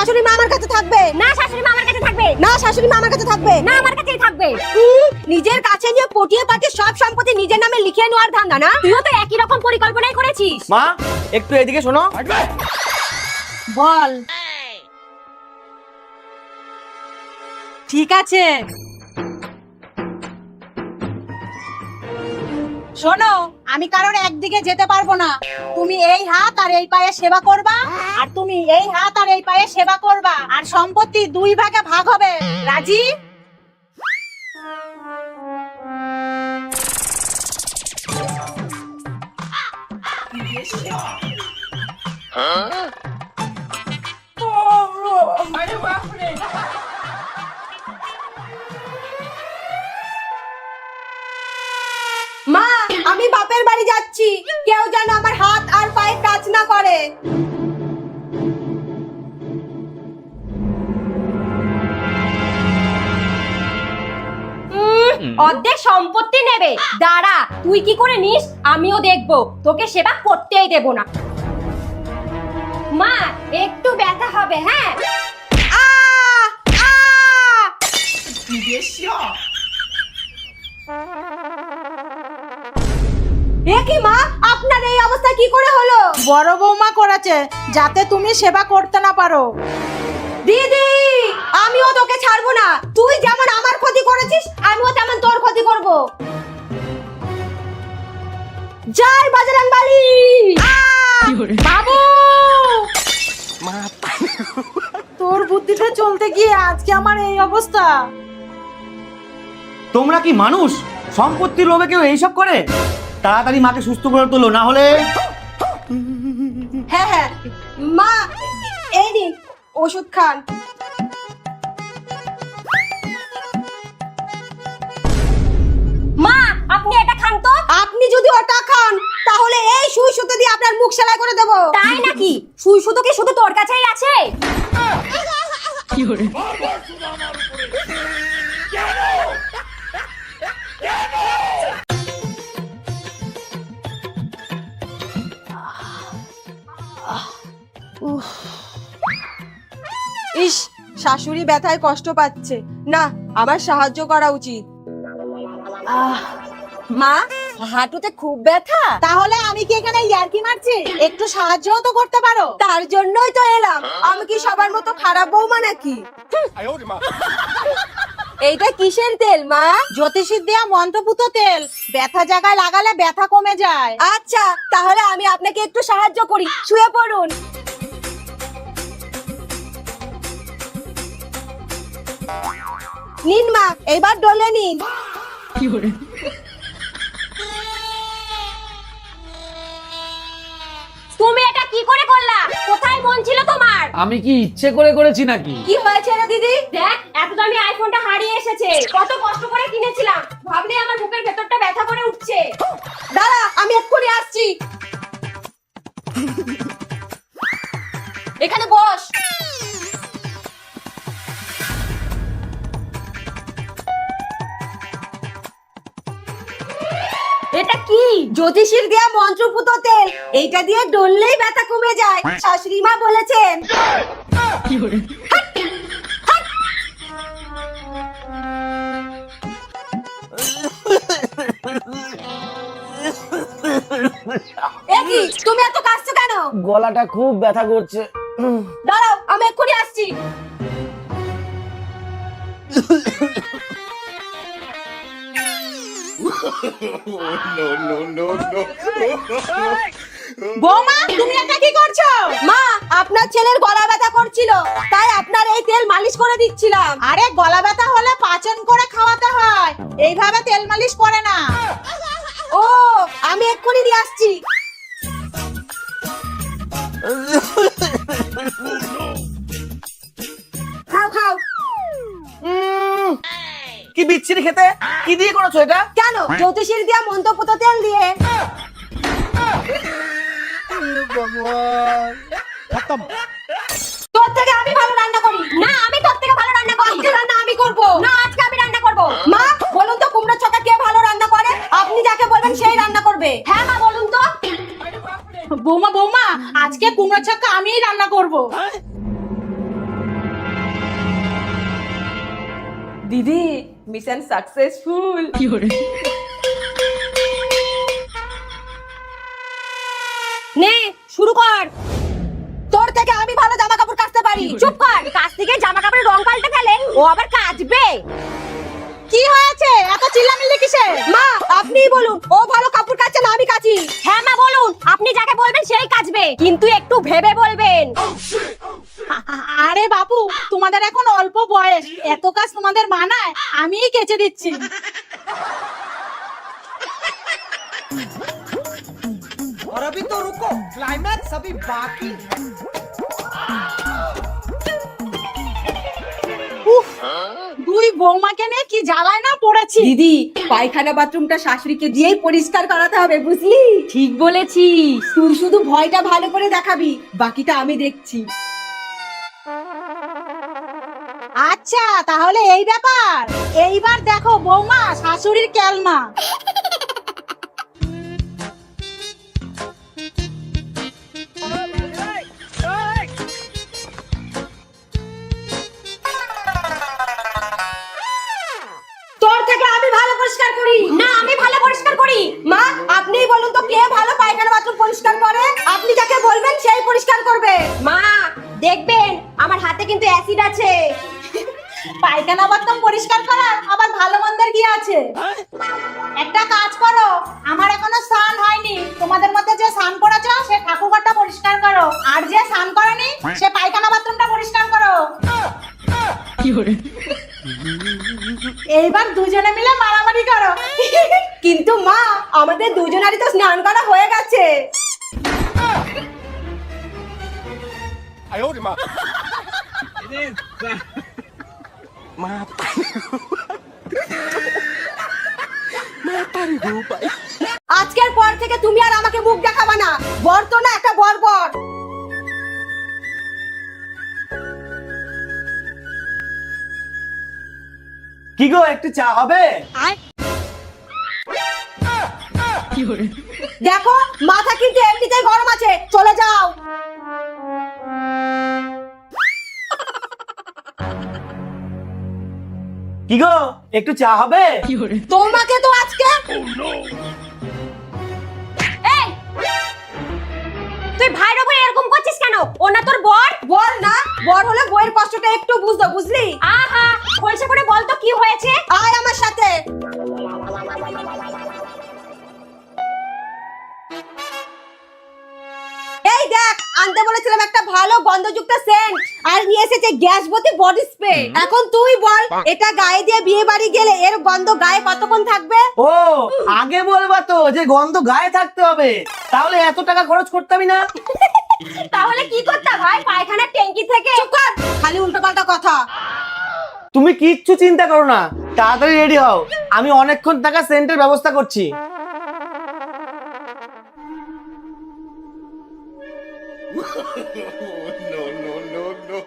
শাশুড়ি মা আমার কাছে থাকবে। না শাশুড়ি মা আমার কাছে থাকবে। না শাশুড়ি মা আমার কাছে থাকবে। না আমার কাছেই থাকবে। নিজের কাছে নিয়ে পটিয়ে পাটিয়ে সব সম্পত্তি নিজের নামে লিখিয়ে নেওয়ার ধান্দা না? তুইও তো একই রকম পরিকল্পনাই করেছিস। মা একটু এদিকে শোনো। বল। ঠিক আছে, শোনো, আমি কারোর একদিকে যেতে পারবো না। তুমি এই হাত আর এই পায়ে সেবা করবা, আর তুমি এই হাত আর এই পায়ে সেবা করবা, আর সম্পত্তি 2 ভাগে ভাগ হবে। রাজি? মা, আমি বাপের বাড়ি যাচ্ছি, কেউ যেন আমার হাত আর পায়ে টাচ না করে। অর্ধেক সম্পত্তি নেবে। দাঁড়া, তুই কি করে নিস আমিও দেখবো, তোকে সেবা করতেই দেব না। মা একটু ব্যথা হবে। হ্যাঁ এ কি মা, আপনার এই অবস্থা কি করে হলো? বড় বৌমা করেছে, যাতে তুমি সেবা করতে না পারো। দিদি, আমিও তোকে ছাড়বো না। তুই যেমন আমার ক্ষতি করেছিস, আমিও তেমন তোর ক্ষতি করব। জয় বজরং বলী। বাবু, তোর বুদ্ধিটা চলতে গিয়ে আজকে আমার এই অবস্থা। তোমরা কি মানুষ? সম্পত্তির লোভে কেউ এইসব করে? তাড়াতাড়ি মাকে সুস্থ করে তোলো, না হলে। হ্যাঁ হ্যাঁ মা, এই নিন ওষুধ খান। মা আপনি এটা খান তো। আপনি যদি ওটা খান, তাহলে এই সুই সুতো দিয়ে আপনার মুখ সেলাই করে দেবো। তাই নাকি? সুই সুতো কি শুধু তোর কাছেই আছে? ইস, শাশুড়ি ব্যথায় কষ্ট পাচ্ছে, না আমার সাহায্য করা উচিত। মা, হাঁটুতে খুব ব্যথা। তাহলে আমি কি এখানে ইয়ার্কি মারছি? একটু সাহায্যও তো করতে পারো। তার জন্যই তো এলাম। আমি কি সবার মতো খারাপ বৌমা নাকি? এইটা কিসের তেল মা? জ্যোতিষীর দেয়া মন্ত্রপুত তেল, ব্যথা জায়গায় লাগালে ব্যথা কমে যায়। আচ্ছা, তাহলে আমি আপনাকে একটু সাহায্য করি। শুয়ে পড়ুন। নিন মা, এবার ডলে নিন। তুমি এটা কি করে করলা? কোথায় মন ছিল তোমার? আমি কি ইচ্ছে করে করেছি নাকি? কি হয়েছে রে দিদি? দেখ, এত দামি আইফোনটা হারিয়ে এসেছে। কত কষ্ট করে কিনেছিলাম, ভাবলে আমার বুকের ভেতরটা ব্যথা করে উঠছে। দাঁড়া, আমি এক্ষুনি আসছি। এখানে বস। এটা কি? জ্যোতিষীর দেয়া মন্ত্রপুত তেল, এইটা দিয়ে ডললেই ব্যথা কমে যায়, শাশুড়ি মা বলেছেন। এ কি, তুমি এত কাঁদছো কেন? গলাটা খুব ব্যথা করছে। দাঁড়াও, আমি এক্ষুনি আসছি। বৌমা, তুমি এটা কি করছো? মা, আপনার ছেলের গলা ব্যথা করছিল, তাই আপনার এই তেল মালিশ করে দিচ্ছিলাম। আরে গলা ব্যথা হলে পাচন করে খাওয়াতে হয়, এইভাবে তেল মালিশ করে না। ও, আমি এক্ষুনি দিয়ে আসছি। খাও খাও। কি বিচ্ছিরি খেতে! কি দিয়ে করেছো এটা? কেন? জ্যোতিষীর দেয়া মন্ত্রপুত তেল দিয়ে। তোর থেকে আমি ভালো রান্না করি। না, আমি তোর থেকে ভালো রান্না করি। আজকে রান্না আমি করব। না, আজকে আমি রান্না করব। মা, বলুন তো কুমড়ো ছক্কা কে ভালো রান্না করে? আপনি যাকে বলবেন সেই রান্না করবে। হ্যাঁ মা, বলুন তো। বৌমা, আজকে কুমড়ো ছক্কা আমিই রান্না করব। দিদি মিশন সাকসেসফুল। নে শুরু কর। তোর থেকে আমি ভালো জামা কাপড় কাচতে পারি। চুপ কর, কাজ থেকে জামা কাপড়ের রং পাল্টে ফেলে ও আবার কাচবে। কি হয়েছে এত চিল্লামিল্লি কিসে? মা আপনিই বলুন, ও ভালো কাপড় কাচে না আমি কাচি? হ্যাঁ মা বলুন, আপনি যাকে বলবেন সেই কাচবে, কিন্তু একটু ভেবে বলবেন। আরে বাবু, তোমাদের এখন অল্প বয়স, এত কাজ তোমাদের মানায়? আমিই কেচে দিচ্ছি। और अभी तो रुको, क्लाइमैक्स अभी बाकी है। উফ, দুই বৌমাকে নিয়ে কি জ্বালায় না পড়েছি। দিদি পায়খানা বাথরুমটা শাশুড়িকে দিয়েই পরিষ্কার করাতে হবে, বুঝলি? ঠিক বলেছিস। তুই শুধু ভয়টা ভালো করে দেখাবি, বাকিটা আমি দেখছি। আচ্ছা তাহলে এই ব্যাপার, এইবার দেখো বৌমা শাশুড়ির ক্যালমা। তোর থেকে আমি ভালো পরিষ্কার করি। না আমি ভালো পরিষ্কার করি। মা আপনিই বলুন তো কে ভালো পায়খানা বাথরুম পরিষ্কার করে? আপনি যাকে বলবেন সেই পরিষ্কার করবে। মা দেখবেন আমার হাতে কিন্তু অ্যাসিড আছে। পায়খানা বাথরুম পরিষ্কার করার আবার ভালো মন্দের কি আছে? একটা কাজ করো, আমার এখনো স্নান হয়নি, তোমাদের মধ্যে যে স্নান করেছো সে ঠাকুরঘরটা পরিষ্কার করো, আর যে স্নান করেনি সে পায়খানা বাথরুমটা পরিষ্কার করো। এইবার দুজনে মিলে মারামারি করো। কিন্তু মা আমাদের দুজনারই তো স্নান করা হয়ে গেছে। আজকের পর থেকে তুমি আর আমাকে মুখ দেখাবা না, বর তো না একটা বর্বর। কি গো, একটু চা হবে? দেখো মাথা কিন্তু এমনিতেই গরম আছে, চলে যাও। কি গো, একটু চা হবে? তোমাকে তো আজকে এই তুই ভাইয়ের উপর এরকম করছিস কেন? ও না তোর বর? বর না, বর হলে বইয়ের কষ্টটা একটু বুঝতো, বুঝলি? আহা খোলসা করে বল তো কি হয়েছে। আয় আমার সাথে। এই দেখ আনতে বলেছিলাম একটা ভালো গন্ধযুক্ত সেন্ট, আর নিয়ে এসেছে গ্যাস ভর্তি বডি স্প্রে। এখন তুই বল এটা গায়ে দিয়ে বিয়ে বাড়ি গেলে এর গন্ধ গায়ে কতক্ষণ থাকবে? ও আগে বলবা তো যে গন্ধ গায়ে থাকতে হবে, তাহলে এত টাকা খরচ করতামই না। তাহলে কি করতে ভাই? পায়খানার ট্যাঙ্কি থেকে। চুপ কর, খালি উল্টোপাল্টা কথা। তুমি কিচ্ছু চিন্তা করো না, তাড়াতাড়ি রেডি হও, আমি অনেকক্ষণ থাকা সেন্টের ব্যবস্থা করছি। No, no, no, no.